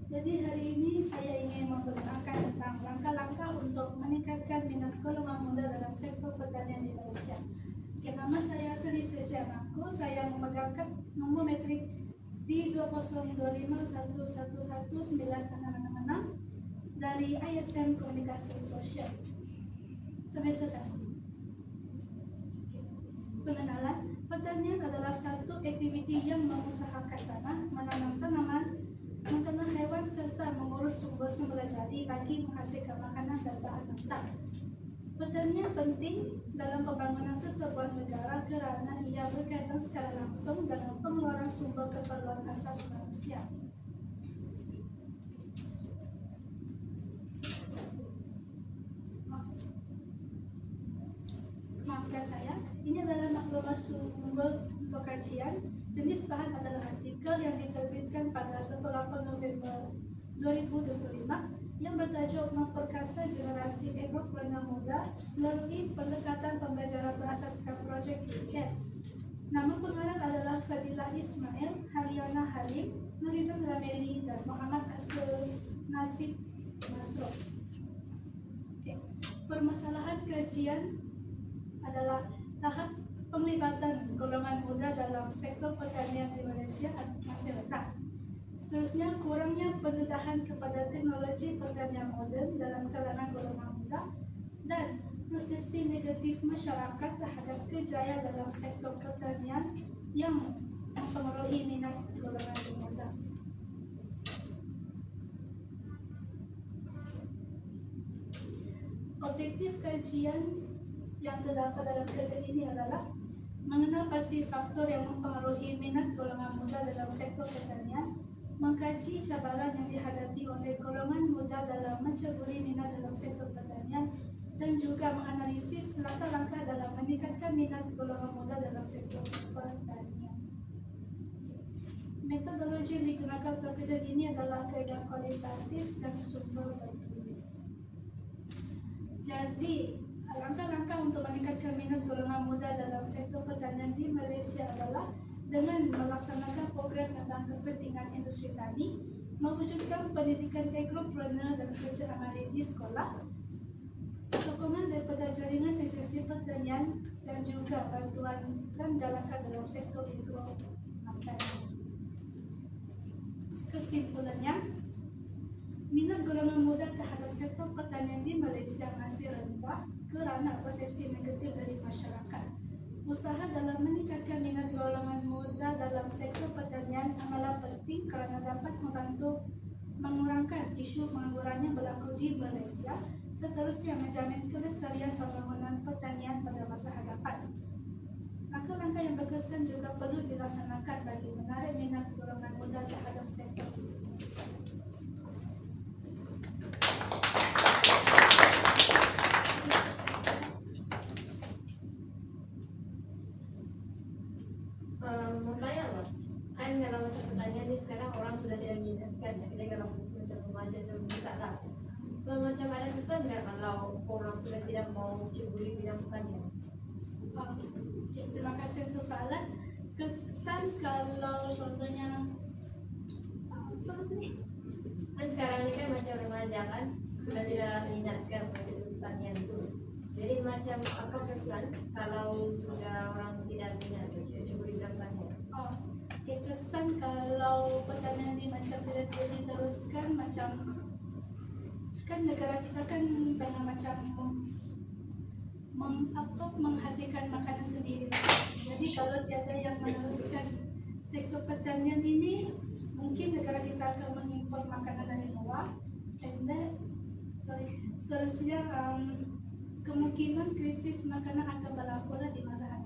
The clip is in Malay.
Jadi hari ini saya ingin memperkenalkan tentang langkah-langkah untuk meningkatkan minat golongan muda dalam sektor pertanian di Malaysia. Oke, nama saya Felicia Janako. Saya memegangkan nomor metrik di 2025111966 dari ISM Komunikasi Sosial semester 1. Pengenalan, pertanian adalah satu aktiviti yang mengusahakan tanah, menanam tanaman, mentanam hewan serta mengurus sumber-sumber jadi bagi menghasilkan makanan dan bahan mentah. Pertanian penting dalam pembangunan sesebuah negara kerana ia berkaitan secara langsung dengan pengeluaran sumber keperluan asas manusia. Maafkan saya, ini adalah maklumat sumber untuk kajian. Jenis bahan adalah artikel yang diterbitkan pada 28 November 2025 yang bertajuk Memperkasa Generasi Agripreneur Muda melalui pendekatan pembelajaran berasaskan projek KIET. Nama pengarang adalah Fadilah Ismail, Haliana Halim, Nurizan Rameli dan Muhammad Asrul Nasib Masrur. Permasalahan kajian adalah tahap penglibatan golongan muda dalam sektor pertanian di Malaysia masih rendah. Seterusnya, kurangnya pendedahan kepada teknologi pertanian moden dalam kalangan golongan muda dan persepsi negatif masyarakat terhadap kejayaan dalam sektor pertanian yang mempengaruhi minat golongan muda. Objektif kajian yang terdapat dalam kajian ini adalah mengenal pasti faktor yang mempengaruhi minat golongan muda dalam sektor pertanian, mengkaji cabaran yang dihadapi oleh golongan muda dalam menceburi minat dalam sektor pertanian, dan juga menganalisis langkah-langkah dalam meningkatkan minat golongan muda dalam sektor pertanian. Metodologi yang digunakan untuk kajian ini adalah kaedah kualitatif dan sumber tertulis. Jadi, langkah-langkah untuk meningkatkan minat golongan muda dalam sektor pertanian di Malaysia adalah dengan melaksanakan program tentang kepentingan industri tani, mewujudkan pendidikan agripreneur dan kerja amali di sekolah, sokongan daripada jaringan agensi pertanian dan juga bantuan dan galakan dalam sektor agromakanan. Kesimpulannya, minat golongan muda terhadap sektor pertanian di Malaysia masih rendah kerana persepsi negatif dari masyarakat. Usaha dalam meningkatkan minat golongan muda dalam sektor pertanian amatlah penting kerana dapat membantu mengurangkan isu pengangguran yang berlaku di Malaysia, seterusnya menjamin kelestarian pembangunan pertanian pada masa hadapan. Langkah-langkah yang berkesan juga perlu dilaksanakan bagi menarik minat golongan muda terhadap sektor ini. Kalau macam pertanyaan ni sekarang orang sudah tidak minat kan, kita kalau macam remaja macam kita lah. So macam ada kesan nggak kalau orang sudah tidak mau ceburi bidang pertanian? Terima kasih untuk soalan. Kesan kalau contohnya kan sekarang ini kan macam remaja kan sudah tidak minatkan pertanian itu. Jadi macam apa kesan kalau sudah orang tidak minat ceburi bidang pertanian? Kesan kalau pertanian ini macam tidak diteruskan, macam kan negara kita kan dengan macam menghasilkan makanan sendiri. Jadi kalau tiada yang meneruskan sektor pertanian ini, mungkin negara kita akan mengimpor makanan dari luar. And then, seterusnya kemungkinan krisis makanan akan berlaku di masa